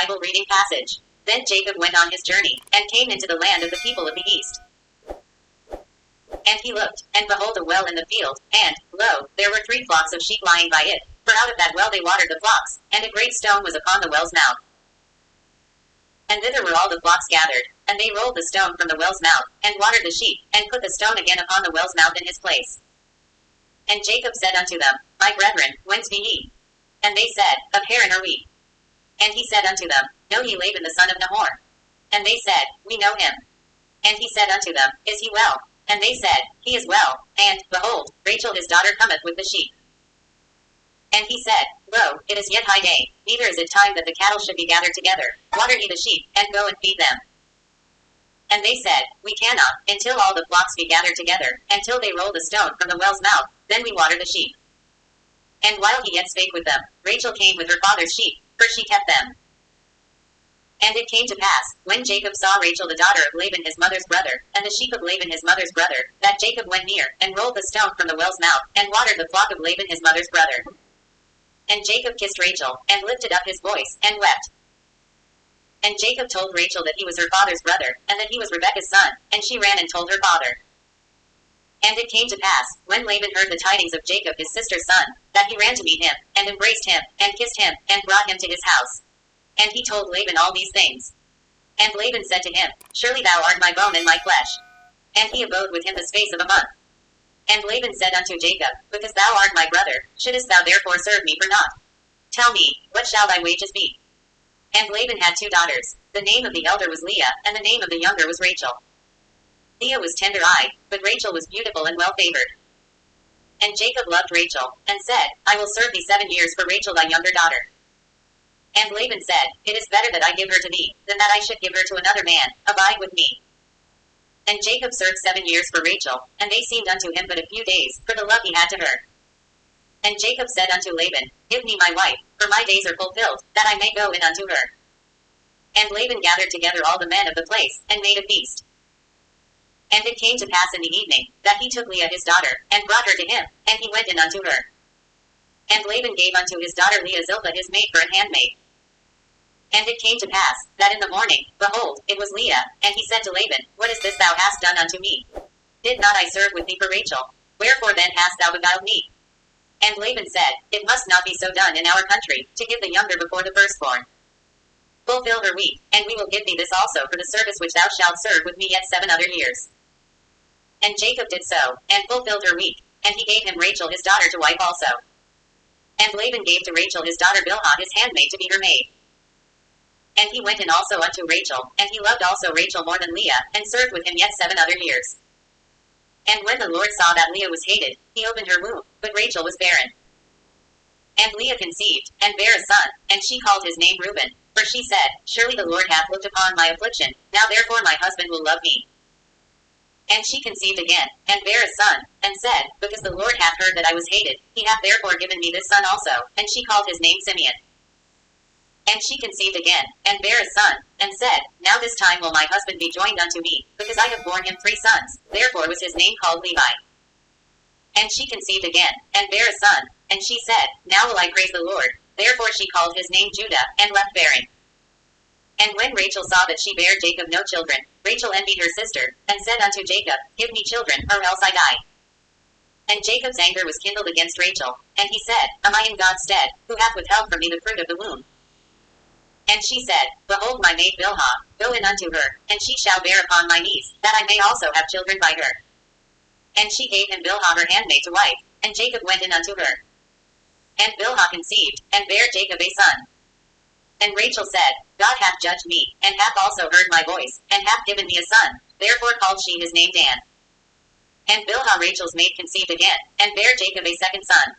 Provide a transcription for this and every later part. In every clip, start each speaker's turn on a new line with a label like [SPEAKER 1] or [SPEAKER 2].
[SPEAKER 1] Bible reading passage. Then Jacob went on his journey, and came into the land of the people of the east. And he looked, and behold a well in the field, and, lo, there were 3 flocks of sheep lying by it, for out of that well they watered the flocks, and a great stone was upon the well's mouth. And thither were all the flocks gathered, and they rolled the stone from the well's mouth, and watered the sheep, and put the stone again upon the well's mouth in his place. And Jacob said unto them, My brethren, whence be ye? And they said, Of Haran are we. And he said unto them, Know ye Laban the son of Nahor? And they said, We know him. And he said unto them, Is he well? And they said, He is well, and, behold, Rachel his daughter cometh with the sheep. And he said, Lo, it is yet high day, neither is it time that the cattle should be gathered together. Water ye the sheep, and go and feed them. And they said, We cannot, until all the flocks be gathered together, until they roll the stone from the well's mouth, then we water the sheep. And while he yet spake with them, Rachel came with her father's sheep, for she kept them. And it came to pass, when Jacob saw Rachel the daughter of Laban his mother's brother, and the sheep of Laban his mother's brother, that Jacob went near, and rolled the stone from the well's mouth, and watered the flock of Laban his mother's brother. And Jacob kissed Rachel, and lifted up his voice, and wept. And Jacob told Rachel that he was her father's brother, and that he was Rebekah's son, and she ran and told her father. And it came to pass, when Laban heard the tidings of Jacob his sister's son, that he ran to meet him, and embraced him, and kissed him, and brought him to his house. And he told Laban all these things. And Laban said to him, Surely thou art my bone and my flesh. And he abode with him the space of a month. And Laban said unto Jacob, Because thou art my brother, shouldest thou therefore serve me for naught? Tell me, what shall thy wages be? And Laban had 2 daughters. The name of the elder was Leah, and the name of the younger was Rachel. Leah was tender-eyed, but Rachel was beautiful and well-favored. And Jacob loved Rachel, and said, I will serve thee 7 years for Rachel thy younger daughter. And Laban said, It is better that I give her to thee, than that I should give her to another man. Abide with me. And Jacob served 7 years for Rachel, and they seemed unto him but a few days, for the love he had to her. And Jacob said unto Laban, Give me my wife, for my days are fulfilled, that I may go in unto her. And Laban gathered together all the men of the place, and made a feast. And it came to pass in the evening, that he took Leah his daughter, and brought her to him, and he went in unto her. And Laban gave unto his daughter Leah Zilpah his maid for an handmaid. And it came to pass, that in the morning, behold, it was Leah, and he said to Laban, What is this thou hast done unto me? Did not I serve with thee for Rachel? Wherefore then hast thou beguiled me? And Laban said, It must not be so done in our country, to give the younger before the firstborn. Fulfill her week, and we will give thee this also for the service which thou shalt serve with me yet 7 other years. And Jacob did so, and fulfilled her week, and he gave him Rachel his daughter to wife also. And Laban gave to Rachel his daughter Bilhah his handmaid to be her maid. And he went in also unto Rachel, and he loved also Rachel more than Leah, and served with him yet 7 other years. And when the Lord saw that Leah was hated, he opened her womb, but Rachel was barren. And Leah conceived, and bare a son, and she called his name Reuben, for she said, Surely the Lord hath looked upon my affliction, now therefore my husband will love me. And she conceived again, and bare a son, and said, Because the Lord hath heard that I was hated, he hath therefore given me this son also, and she called his name Simeon. And she conceived again, and bare a son, and said, Now this time will my husband be joined unto me, because I have borne him 3 sons, therefore was his name called Levi. And she conceived again, and bare a son, and she said, Now will I praise the Lord, therefore she called his name Judah, and left bearing. And when Rachel saw that she bare Jacob no children, Rachel envied her sister, and said unto Jacob, Give me children, or else I die. And Jacob's anger was kindled against Rachel, and he said, Am I in God's stead, who hath withheld from me the fruit of the womb? And she said, Behold my maid Bilhah, go in unto her, and she shall bear upon my knees, that I may also have children by her. And she gave him Bilhah her handmaid to wife, and Jacob went in unto her. And Bilhah conceived, and bare Jacob a son. And Rachel said, God hath judged me, and hath also heard my voice, and hath given me a son, therefore called she his name Dan. And Bilhah Rachel's maid conceived again, and bare Jacob a second son.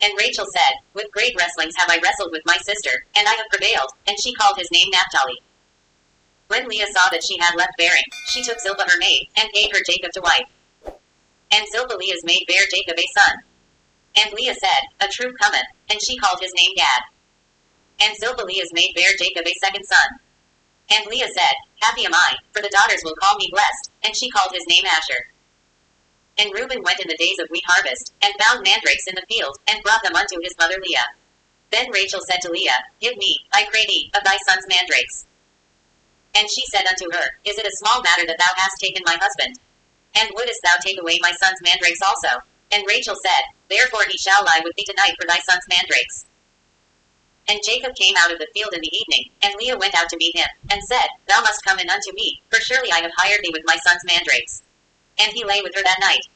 [SPEAKER 1] And Rachel said, With great wrestlings have I wrestled with my sister, and I have prevailed, and she called his name Naphtali. When Leah saw that she had left bearing, she took Zilpah her maid, and gave her Jacob to wife. And Zilpah Leah's maid bare Jacob a son. And Leah said, A troop cometh, and she called his name Gad. And Zilpah Leah's maid bare Jacob a second son. And Leah said, Happy am I, for the daughters will call me blessed, and she called his name Asher. And Reuben went in the days of wheat harvest, and found mandrakes in the field, and brought them unto his mother Leah. Then Rachel said to Leah, Give me, I pray thee, of thy son's mandrakes. And she said unto her, Is it a small matter that thou hast taken my husband? And wouldest thou take away my son's mandrakes also? And Rachel said, Therefore he shall lie with thee tonight for thy son's mandrakes. And Jacob came out of the field in the evening, and Leah went out to meet him, and said, Thou must come in unto me, for surely I have hired thee with my son's mandrakes. And he lay with her that night.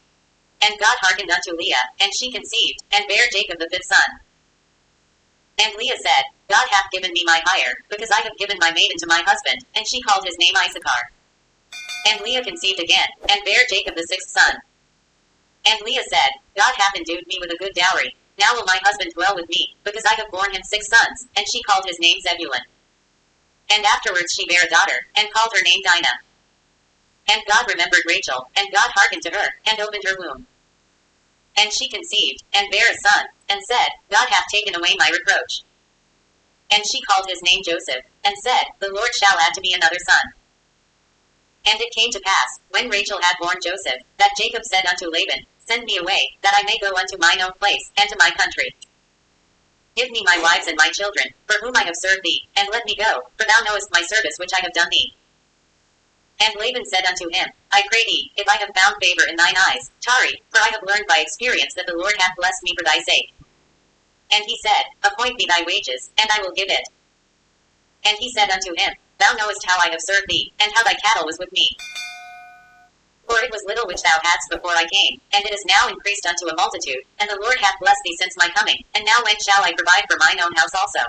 [SPEAKER 1] And God hearkened unto Leah, and she conceived, and bare Jacob the fifth son. And Leah said, God hath given me my hire, because I have given my maiden to my husband, and she called his name Issachar. And Leah conceived again, and bare Jacob the sixth son. And Leah said, God hath endued me with a good dowry. Now will my husband dwell with me, because I have borne him 6 sons. And she called his name Zebulun. And afterwards she bare a daughter, and called her name Dinah. And God remembered Rachel, and God hearkened to her, and opened her womb. And she conceived, and bare a son, and said, God hath taken away my reproach. And she called his name Joseph, and said, The Lord shall add to me another son. And it came to pass, when Rachel had borne Joseph, that Jacob said unto Laban, Send me away, that I may go unto mine own place, and to my country. Give me my wives and my children, for whom I have served thee, and let me go, for thou knowest my service which I have done thee. And Laban said unto him, I pray thee, if I have found favor in thine eyes, tarry, for I have learned by experience that the Lord hath blessed me for thy sake. And he said, Appoint me thy wages, and I will give it. And he said unto him, Thou knowest how I have served thee, and how thy cattle was with me. For it was little which thou hadst before I came, and it is now increased unto a multitude, and the Lord hath blessed thee since my coming, and now when shall I provide for mine own house also?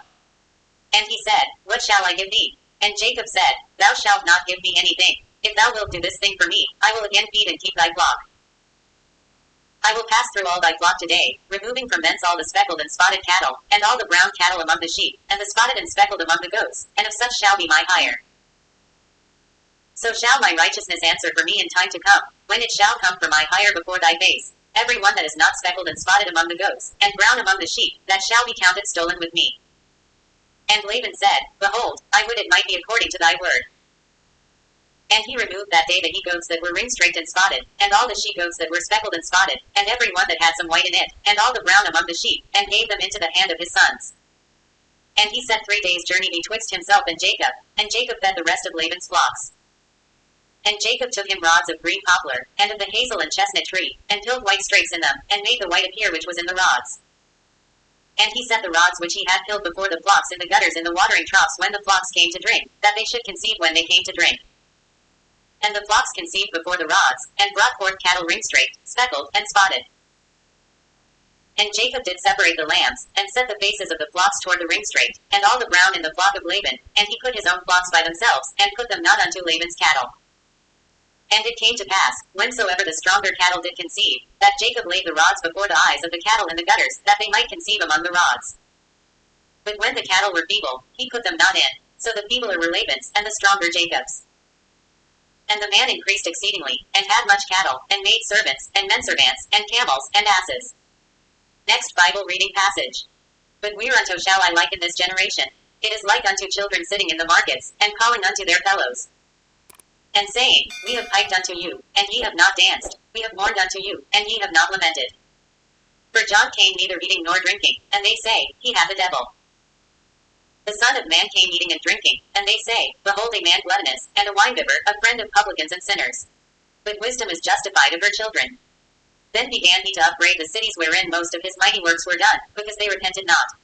[SPEAKER 1] And he said, What shall I give thee? And Jacob said, Thou shalt not give me anything. If thou wilt do this thing for me, I will again feed and keep thy flock. I will pass through all thy flock today, removing from thence all the speckled and spotted cattle, and all the brown cattle among the sheep, and the spotted and speckled among the goats, and of such shall be my hire. So shall my righteousness answer for me in time to come, when it shall come for my hire before thy face, every one that is not speckled and spotted among the goats, and brown among the sheep, that shall be counted stolen with me. And Laban said, Behold, I would it might be according to thy word. And he removed that day the he-goats that were ring-straked and spotted, and all the she-goats that were speckled and spotted, and every one that had some white in it, and all the brown among the sheep, and gave them into the hand of his sons. And he set 3 days' journey betwixt himself and Jacob fed the rest of Laban's flocks. And Jacob took him rods of green poplar, and of the hazel and chestnut tree, and pilled white strakes in them, and made the white appear which was in the rods. And he set the rods which he had pilled before the flocks in the gutters in the watering troughs when the flocks came to drink, that they should conceive when they came to drink. And the flocks conceived before the rods, and brought forth cattle ring-straked, speckled, and spotted. And Jacob did separate the lambs, and set the faces of the flocks toward the ring-straked, and all the brown in the flock of Laban, and he put his own flocks by themselves, and put them not unto Laban's cattle. And it came to pass, whensoever the stronger cattle did conceive, that Jacob laid the rods before the eyes of the cattle in the gutters, that they might conceive among the rods. But when the cattle were feeble, he put them not in, so the feebler were Laban's, and the stronger Jacob's. And the man increased exceedingly, and had much cattle, and made servants, and menservants, and camels, and asses. Next Bible reading passage. But whereunto shall I liken this generation? It is like unto children sitting in the markets, and calling unto their fellows, and saying, We have piped unto you, and ye have not danced. We have mourned unto you, and ye have not lamented. For John came neither eating nor drinking, and they say, He hath a devil. The Son of Man came eating and drinking, and they say, Behold a man gluttonous, and a winebibber, a friend of publicans and sinners. But wisdom is justified of her children. Then began he to upbraid the cities wherein most of his mighty works were done, because they repented not.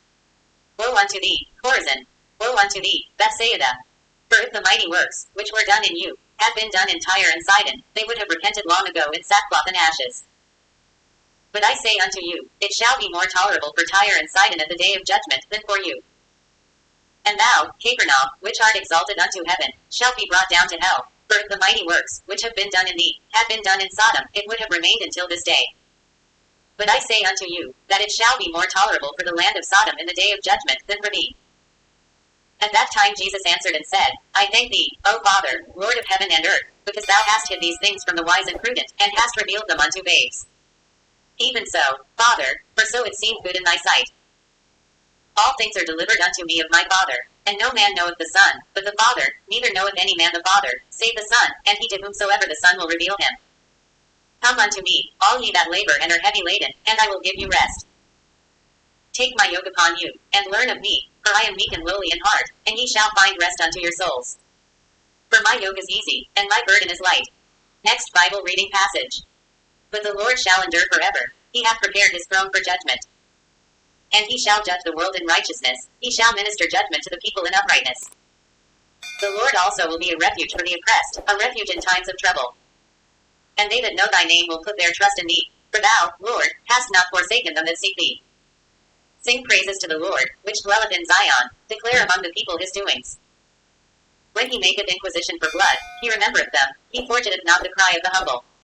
[SPEAKER 1] Woe unto thee, Chorazin! Woe unto thee, Bethsaida! For if the mighty works, which were done in you, had been done in Tyre and Sidon, they would have repented long ago in sackcloth and ashes. But I say unto you, it shall be more tolerable for Tyre and Sidon at the day of judgment than for you. And thou, Capernaum, which art exalted unto heaven, shalt be brought down to hell. For if the mighty works, which have been done in thee, had been done in Sodom, it would have remained until this day. But I say unto you, that it shall be more tolerable for the land of Sodom in the day of judgment than for thee. At that time Jesus answered and said, I thank thee, O Father, Lord of heaven and earth, because thou hast hid these things from the wise and prudent, and hast revealed them unto babes. Even so, Father, for so it seemed good in thy sight. All things are delivered unto me of my Father, and no man knoweth the Son, but the Father, neither knoweth any man the Father, save the Son, and he to whomsoever the Son will reveal him. Come unto me, all ye that labor and are heavy laden, and I will give you rest. Take my yoke upon you, and learn of me, for I am meek and lowly in heart, and ye shall find rest unto your souls. For my yoke is easy, and my burden is light. Next Bible reading passage. But the Lord shall endure forever. He hath prepared his throne for judgment. And he shall judge the world in righteousness. He shall minister judgment to the people in uprightness. The Lord also will be a refuge for the oppressed, a refuge in times of trouble. And they that know thy name will put their trust in thee. For thou, Lord, hast not forsaken them that seek thee. Sing praises to the Lord, which dwelleth in Zion. Declare among the people his doings. When he maketh inquisition for blood, he remembereth them. He forgetteth not the cry of the humble.